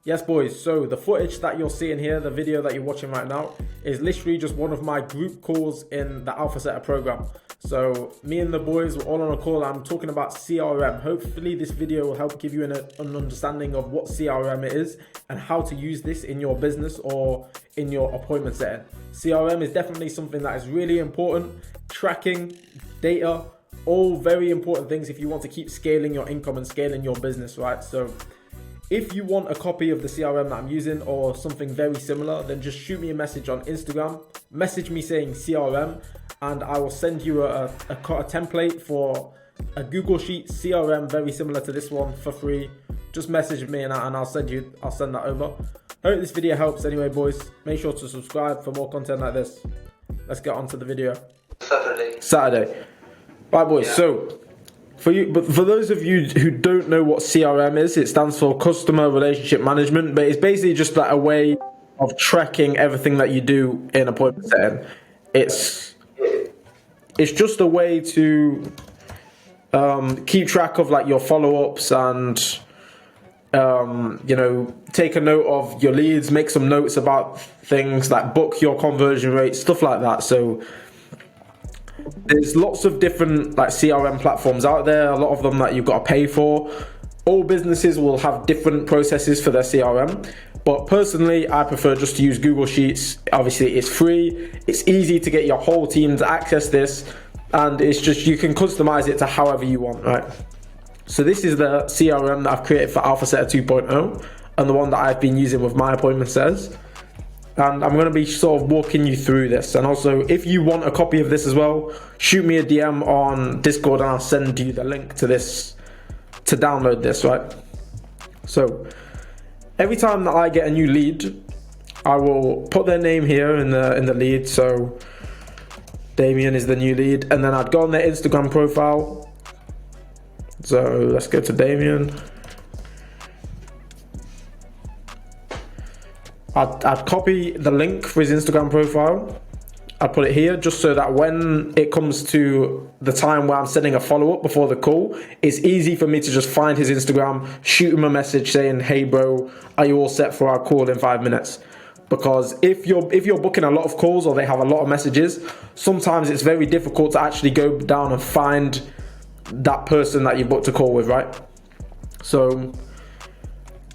Yes, boys, so the footage that you're seeing here, the video that you're watching right now, is literally just one of my group calls in the Alpha Setter program. So me and the boys were all on a call. I'm talking about CRM. Hopefully this video will help give you an understanding of what CRM is and how to use this in your business or in your appointment setting. CRM is definitely something that is really important. Tracking, data, all very important things if you want to keep scaling your income and scaling your business, right? So if you want a copy of the CRM that I'm using or something very similar, then just shoot me a message on Instagram, message me saying CRM, and I will send you a template for a Google Sheet CRM very similar to this one for free. Just message me and I'll send that over. Hope this video helps anyway, boys. Make sure to subscribe for more content like this. Let's get on to the video. Saturday. Right, boys, yeah. So for those of you who don't know what CRM is, it stands for Customer Relationship Management, but it's basically just like a way of tracking everything that you do in appointment setting. It's just a way to keep track of like your follow-ups and take a note of your leads, make some notes about things like book your conversion rate, stuff like that. So there's lots of different like CRM platforms out there, a lot of them that you've got to pay for. All businesses will have different processes for their CRM, but personally I prefer just to use Google Sheets. Obviously it's free, it's easy to get your whole team to access this, and it's just you can customize it to however you want, right? So this is the CRM that I've created for Alpha Setter 2.0 and the one that I've been using with my appointment setters. And I'm going to be sort of walking you through this. And also, if you want a copy of this as well, shoot me a DM on Discord and I'll send you the link to this to download this, right? So every time that I get a new lead, I will put their name here in the lead. So Damien is the new lead, and then I'd go on their Instagram profile. So let's go to Damien. I'd copy the link for his Instagram profile. I'd put it here just so that when it comes to the time where I'm sending a follow-up before the call, it's easy for me to just find his Instagram, shoot him a message saying, hey bro, are you all set for our call in 5 minutes? Because if you're booking a lot of calls or they have a lot of messages, sometimes it's very difficult to actually go down and find that person that you booked a call with, right? So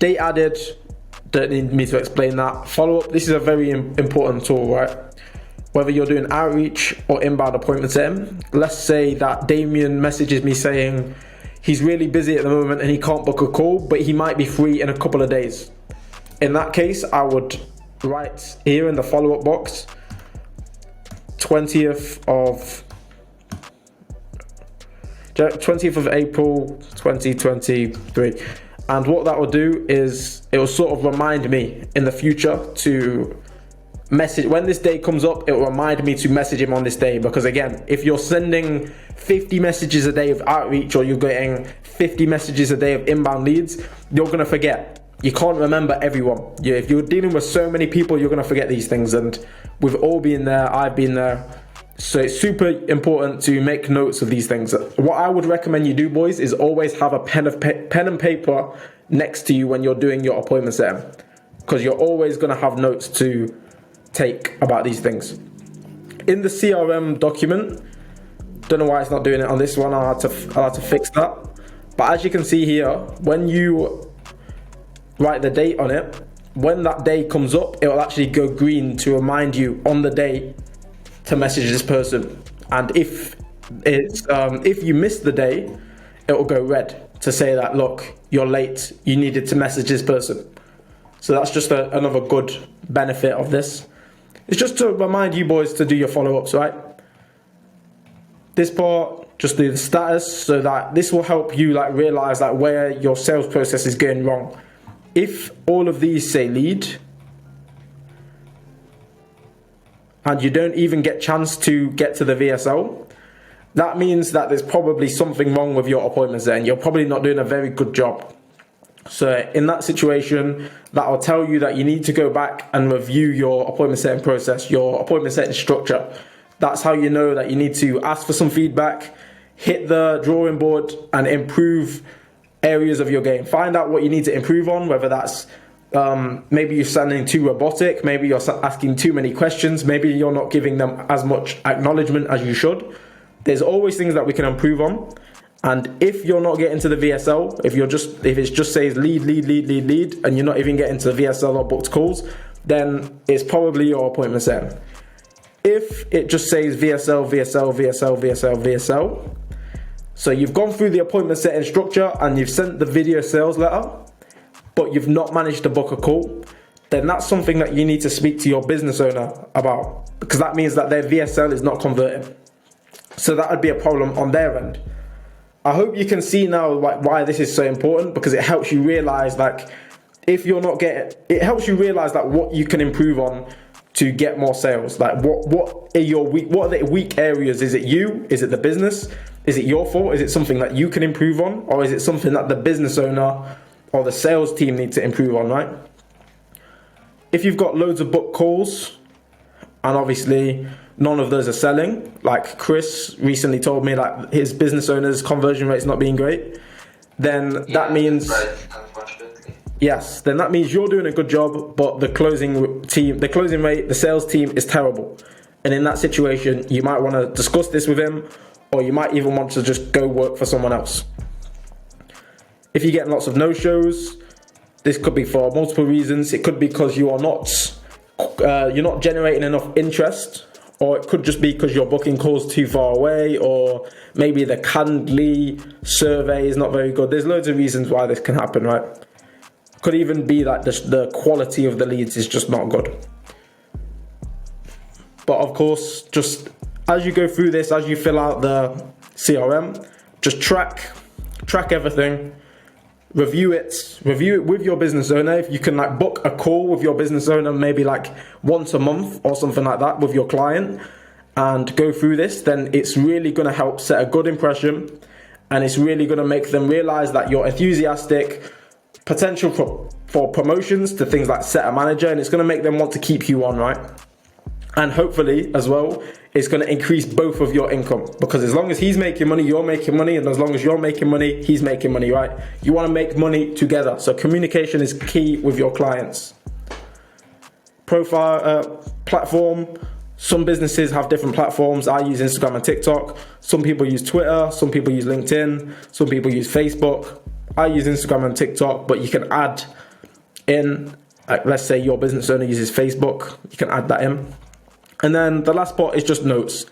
date added, don't need me to explain that. Follow up, this is a very important tool, right? Whether you're doing outreach or inbound appointment setting, let's say that Damien messages me saying he's really busy at the moment and he can't book a call, but he might be free in a couple of days. In that case, I would write here in the follow-up box, 20th of April 2023. And what that will do is it will sort of remind me in the future to message when this day comes up. It will remind me to message him on this day, because again, if you're sending 50 messages a day of outreach or you're getting 50 messages a day of inbound leads, you're going to forget. You can't remember everyone. If you're dealing with so many people, you're going to forget these things, and we've all been there. I've been there. So it's super important to make notes of these things. What I would recommend you do, boys, is always have a pen and paper next to you when you're doing your appointment setting, because you're always going to have notes to take about these things. In the CRM document, don't know why it's not doing it on this one. I'll have to fix that. But as you can see here, when you write the date on it, when that day comes up, it will actually go green to remind you on the day to message this person. And if you miss the day, it will go red to say that, look, you're late, you needed to message this person. So that's just another good benefit of this. It's just to remind you boys to do your follow-ups, right? This part, just do the status, so that this will help you like realize like where your sales process is going wrong. If all of these say lead, and you don't even get chance to get to the VSL, that means that there's probably something wrong with your appointments there, and you're probably not doing a very good job. So in that situation, that will tell you that you need to go back and review your appointment setting process, your appointment setting structure. That's how you know that you need to ask for some feedback, hit the drawing board and improve areas of your game. Find out what you need to improve on, whether that's Maybe you're sounding too robotic. Maybe you're asking too many questions. Maybe you're not giving them as much acknowledgement as you should. There's always things that we can improve on. And if you're not getting to the VSL, if it just says lead, and you're not even getting to the VSL or booked calls, then it's probably your appointment setting. If it just says VSL, so you've gone through the appointment setting structure and you've sent the video sales letter, but you've not managed to book a call, then that's something that you need to speak to your business owner about, because that means that their VSL is not converting. So that would be a problem on their end. I hope you can see now why this is so important, because it helps you realize it helps you realize what you can improve on to get more sales. Like what are the weak areas? Is it you? Is it the business? Is it your fault? Is it something that you can improve on? Or is it something that the business owner or the sales team need to improve on, right? If you've got loads of book calls and obviously none of those are selling, like Chris recently told me that his business owner's conversion rate's not being great, then that means then that means you're doing a good job, but the closing rate, the sales team is terrible. And in that situation, you might want to discuss this with him, or you might even want to just go work for someone else. If you're getting lots of no-shows, this could be for multiple reasons. It could be because you're not generating enough interest, or it could just be because your booking calls too far away, or maybe the Candly survey is not very good. There's loads of reasons why this can happen, right? Could even be that the quality of the leads is just not good. But of course, just as you go through this, as you fill out the CRM, just track everything. Review it with your business owner. If you can book a call with your business owner, maybe once a month or something like that with your client, and go through this, then it's really going to help set a good impression, and it's really going to make them realize that you're enthusiastic, potential for promotions to things like set a manager, and it's going to make them want to keep you on, right? And hopefully as well, it's going to increase both of your income, because as long as he's making money, you're making money, and as long as you're making money, he's making money, right? You want to make money together. So communication is key with your clients. Profile platform. Some businesses have different platforms. I use Instagram and TikTok. Some people use Twitter. Some people use LinkedIn. Some people use Facebook. I use Instagram and TikTok, but you can add in, let's say your business owner uses Facebook. You can add that in. And then the last part is just notes.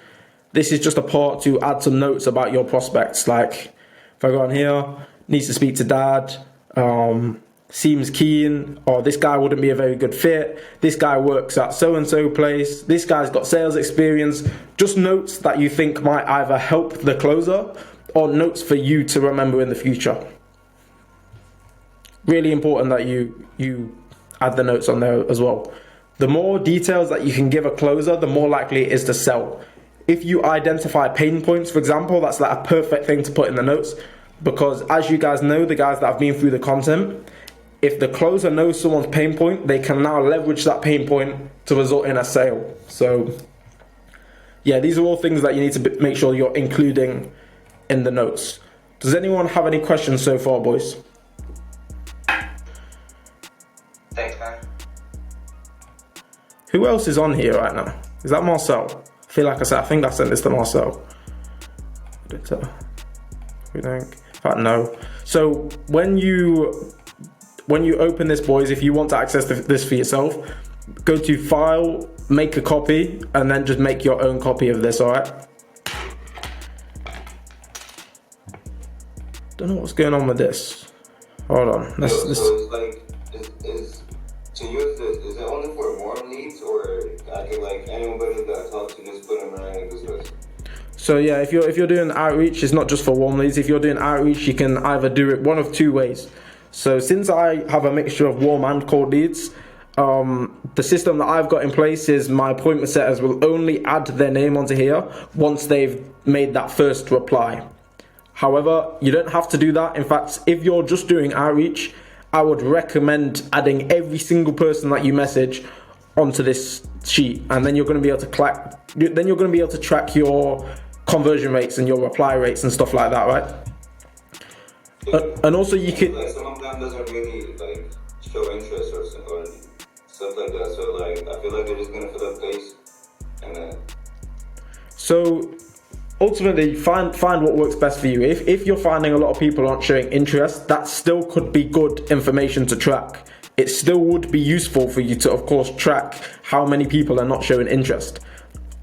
This is just a part to add some notes about your prospects. Like if I go on here, needs to speak to dad, seems keen, or this guy wouldn't be a very good fit. This guy works at so-and-so place. This guy's got sales experience. Just notes that you think might either help the closer or notes for you to remember in the future. Really important that you add the notes on there as well. The more details that you can give a closer, the more likely it is to sell. If you identify pain points, for example, that's a perfect thing to put in the notes, because as you guys know, the guys that have been through the content, if the closer knows someone's pain point, they can now leverage that pain point to result in a sale. So yeah, these are all things that you need to make sure you're including in the notes. Does anyone have any questions so far, boys? Thanks, man. Who else is on here right now? Is that Marcel? I feel like I think I sent this to Marcel. We think. In fact, no. So when you open this, boys, if you want to access this for yourself, go to File, make a copy, and then just make your own copy of this, alright? Don't know what's going on with this. Hold on. So it's like, to use this, is it only for warm leads, or I can anybody that I talk to just put them right in this list? So yeah, if you're doing outreach, it's not just for warm leads. If you're doing outreach, you can either do it one of two ways. So since I have a mixture of warm and cold leads, the system that I've got in place is my appointment setters will only add their name onto here once they've made that first reply. However, you don't have to do that. In fact, if you're just doing outreach, I would recommend adding every single person that you message onto this sheet, and then you're going to be able to track your conversion rates and your reply rates and stuff like that, right? And also you can. Some of them doesn't really show interest or stuff like that. So like I feel like they're just gonna fill up place and then. So ultimately, find what works best for you. If you're finding a lot of people aren't showing interest, that still could be good information to track. It still would be useful for you to, of course, track how many people are not showing interest.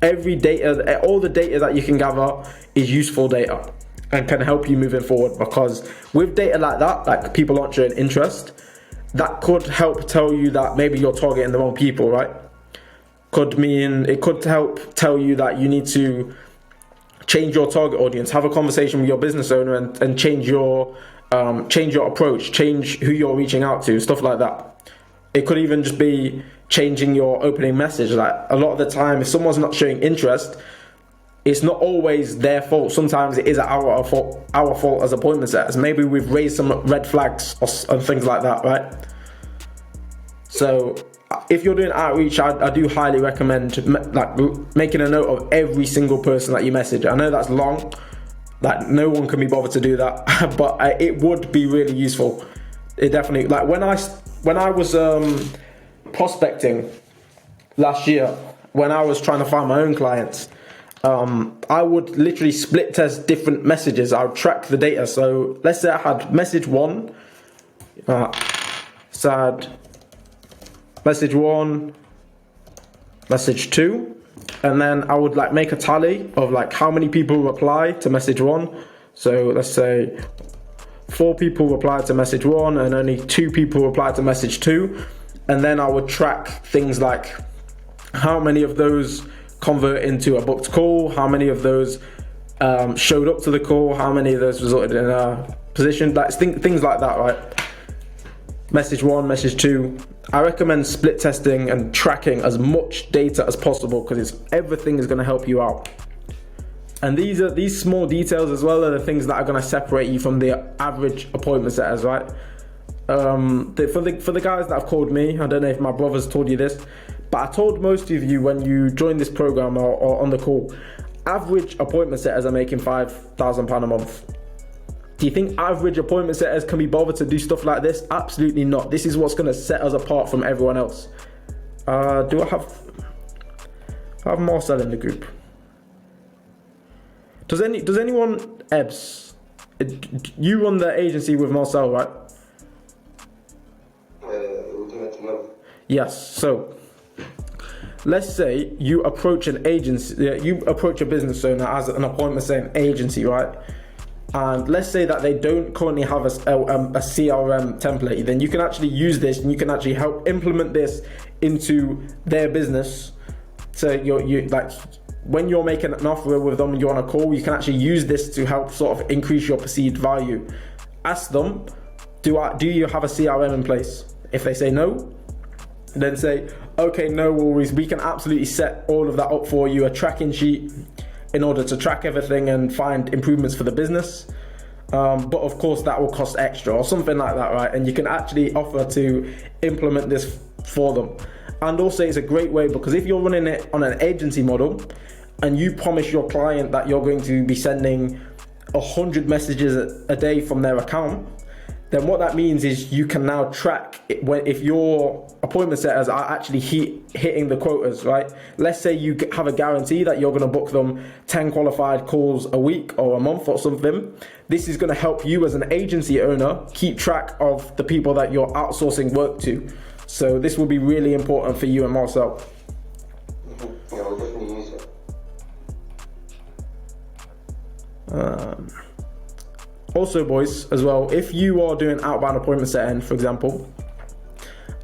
Every data, all the data that you can gather is useful data and can help you moving forward, because with data like that, like people aren't showing interest, that could help tell you that maybe you're targeting the wrong people, right? It could help tell you that you need to change your target audience, have a conversation with your business owner and change your approach, change who you're reaching out to, stuff like that. It could even just be changing your opening message. Like a lot of the time, if someone's not showing interest, it's not always their fault. Sometimes it is our fault as appointment setters. Maybe we've raised some red flags and things like that, right? So if you're doing outreach, I do highly recommend like making a note of every single person that you message. I know that's long, like no one can be bothered to do that, but it would be really useful. It definitely, like when I was prospecting last year, when I was trying to find my own clients, I would literally split test different messages. I would track the data. So let's say I had message 1, message 1, message 2, and then I would like make a tally of like how many people reply to message 1. So let's say 4 people replied to message 1 and only 2 people replied to message 2. And then I would track things like how many of those convert into a booked call, how many of those showed up to the call, how many of those resulted in a position, like things like that, right? Message 1, message 2. I recommend split testing and tracking as much data as possible, because everything is going to help you out. And these small details as well are the things that are going to separate you from the average appointment setters, right? For the guys that have called me, I don't know if my brothers told you this, but I told most of you when you join this program or on the call, average appointment setters are making £5,000 a month. Do you think average appointment setters can be bothered to do stuff like this? Absolutely not. This is what's going to set us apart from everyone else. Do I have Marcel in the group? Does anyone, Ebbs, you run the agency with Marcel, right? Yes. So let's say you approach an agency, you approach a business owner as an appointment setting agency, right? And let's say that they don't currently have a CRM template. Then you can actually use this, and you can actually help implement this into their business. So you like when you're making an offer with them and you're on a call, you can actually use this to help sort of increase your perceived value. Ask them, do you have a CRM in place? If they say no, then say, okay, no worries, we can absolutely set all of that up for you, a tracking sheet in order to track everything and find improvements for the business. But of course that will cost extra or something like that, right? And you can actually offer to implement this for them. And also it's a great way, because if you're running it on an agency model and you promise your client that you're going to be sending 100 messages a day from their account, then what that means is you can now track if your appointment setters are actually hitting the quotas, right? Let's say you have a guarantee that you're going to book them 10 qualified calls a week or a month or something. This is going to help you as an agency owner keep track of the people that you're outsourcing work to. So this will be really important for you and Marcel. Yeah, we'll definitely use it. Also, boys, as well, if you are doing outbound appointment setting, for example,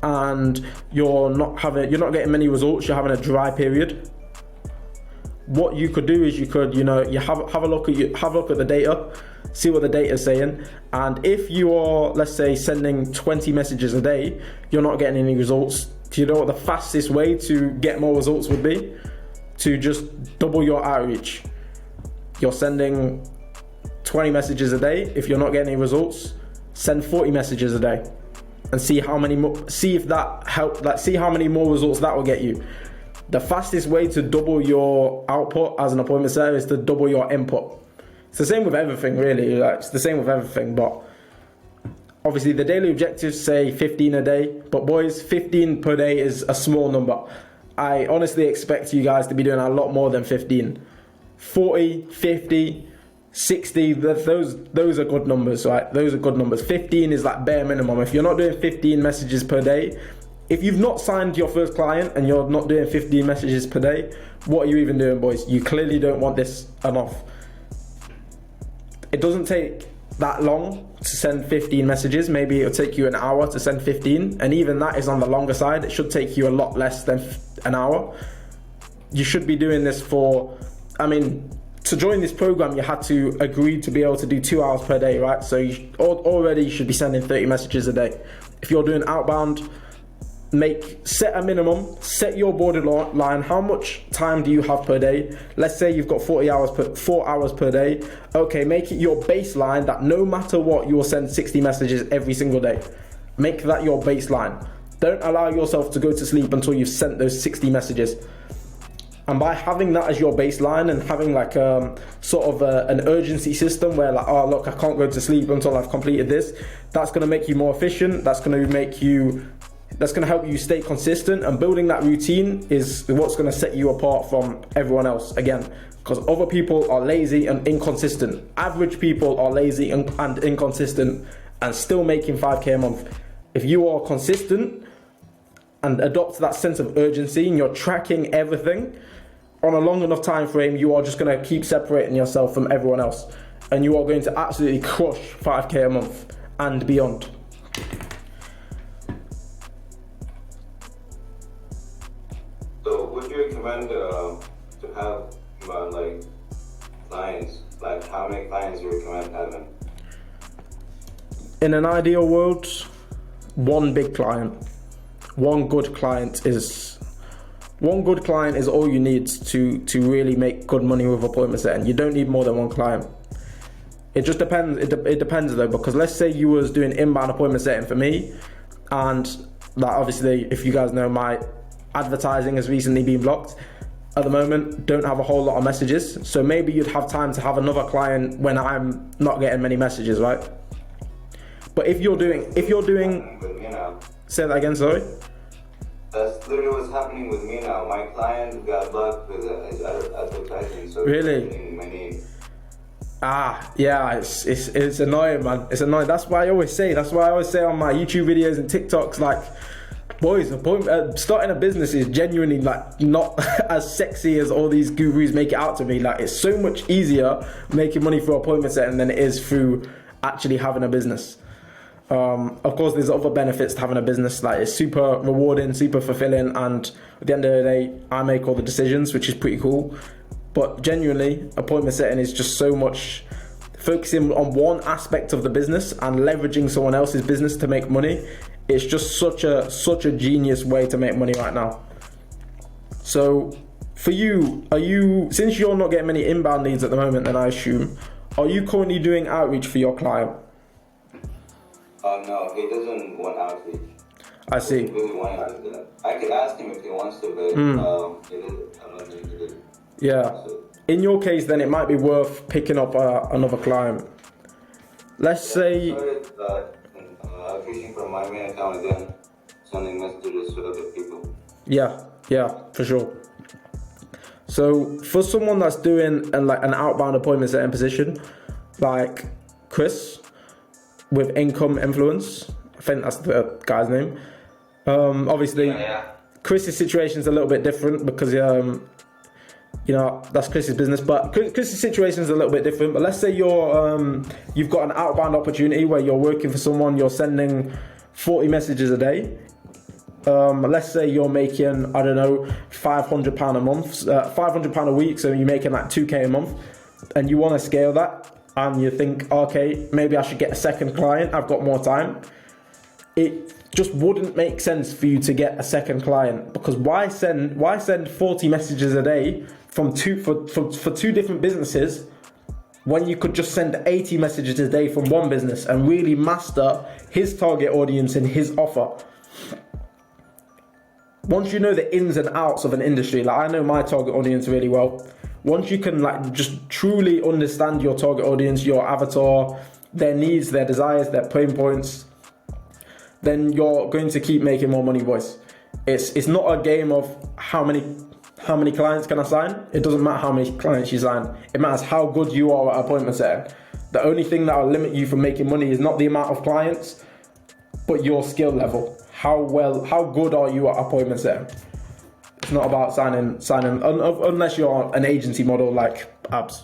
and you're not getting many results, you're having a dry period, what you could do is you have a look at the data, see what the data is saying, and if you are, let's say, sending 20 messages a day, you're not getting any results. Do you know what the fastest way to get more results would be? To just double your outreach. You're sending 20 messages a day. If you're not getting any results, send 40 messages a day and see how many more, see if that help, like see how many more results that will get you. The fastest way to double your output as an appointment setter is to double your input. It's the same with everything, really. Like, it's the same with everything, but obviously the daily objectives say 15 a day, but boys, 15 per day is a small number. I honestly expect you guys to be doing a lot more than 15. 40, 50, 60, those are good numbers, right? Those are good numbers. 15 is like bare minimum. If you're not doing 15 messages per day, if you've not signed your first client and you're not doing 15 messages per day, what are you even doing, boys? You clearly don't want this enough. It doesn't take that long to send 15 messages. Maybe it'll take you an hour to send 15, and even that is on the longer side. It should take you a lot less than an hour. You should be doing this for, to join this program, you had to agree to be able to do 2 hours per day, right? So already you should be sending 30 messages a day. If you're doing outbound, set a minimum, set your borderline. How much time do you have per day? Let's say you've got 4 hours per day. Okay, make it your baseline that no matter what, you will send 60 messages every single day. Make that your baseline. Don't allow yourself to go to sleep until you've sent those 60 messages. And by having that as your baseline and having like an urgency system where like, oh look, I can't go to sleep until I've completed this, that's going to make you more efficient. That's going to help you stay consistent, and building that routine is what's going to set you apart from everyone else. Again, because other people are lazy and inconsistent. Average people are lazy and inconsistent and still making 5K a month. If you are consistent and adopt that sense of urgency and you're tracking everything on a long enough time frame, you are just going to keep separating yourself from everyone else, and you are going to absolutely crush 5K a month and beyond. So would you recommend to have like clients? Like how many clients do you recommend having? In an ideal world, one big client. One good client is all you need to really make good money with appointment setting. You don't need more than one client. It just depends. It depends though, because let's say you was doing inbound appointment setting for me, and like obviously, if you guys know, my advertising has recently been blocked. At the moment, don't have a whole lot of messages, so maybe you'd have time to have another client when I'm not getting many messages, right? But if you're doing, say that again, sorry. That's literally what's happening with me now. My client got blocked with his advertising, so really? My name. Yeah, it's annoying, man. It's annoying. That's why I always say on my YouTube videos and TikToks, like, boys, starting a business is genuinely like not as sexy as all these gurus make it out to be. Like, it's so much easier making money through appointment setting than it is through actually having a business. Of course, there's other benefits to having a business. Like, it's super rewarding, super fulfilling, and at the end of the day, I make all the decisions, which is pretty cool. But genuinely, appointment setting is just so much focusing on one aspect of the business and leveraging someone else's business to make money. It's just such a genius way to make money right now. So for you, since you're not getting many inbound leads at the moment, then I assume, are you currently doing outreach for your client? No, he doesn't want outreach. I see. He really want outreach. I could ask him if he wants to, but he doesn't. I don't think he did. Yeah. So, in your case, then it might be worth picking up another client. Let's say. Fishing from my main account again, sending messages to other people. Yeah, for sure. So for someone that's doing an outbound appointment setting position, like Chris with Income Influence, I think that's the guy's name. Obviously, Chris's situation is a little bit different because that's Chris's business, but Chris's situation is a little bit different. But let's say you've got an outbound opportunity where you're working for someone, you're sending 40 messages a day. Let's say you're making, I don't know, £500 a month, £500 a week, so you're making like 2K a month, and you want to scale that, and you think, okay, maybe I should get a second client, I've got more time. It just wouldn't make sense for you to get a second client, because why send 40 messages a day for two different businesses when you could just send 80 messages a day from one business and really master his target audience and his offer. Once you know the ins and outs of an industry, like I know my target audience really well, once you can just truly understand your target audience, your avatar, their needs, their desires, their pain points, then you're going to keep making more money, boys. It's not a game of how many clients can I sign. It doesn't matter how many clients you sign. It matters how good you are at appointment setting. The only thing that will limit you from making money is not the amount of clients, but your skill level. How good are you at appointment setting? It's not about signing unless you're an agency model like Abs.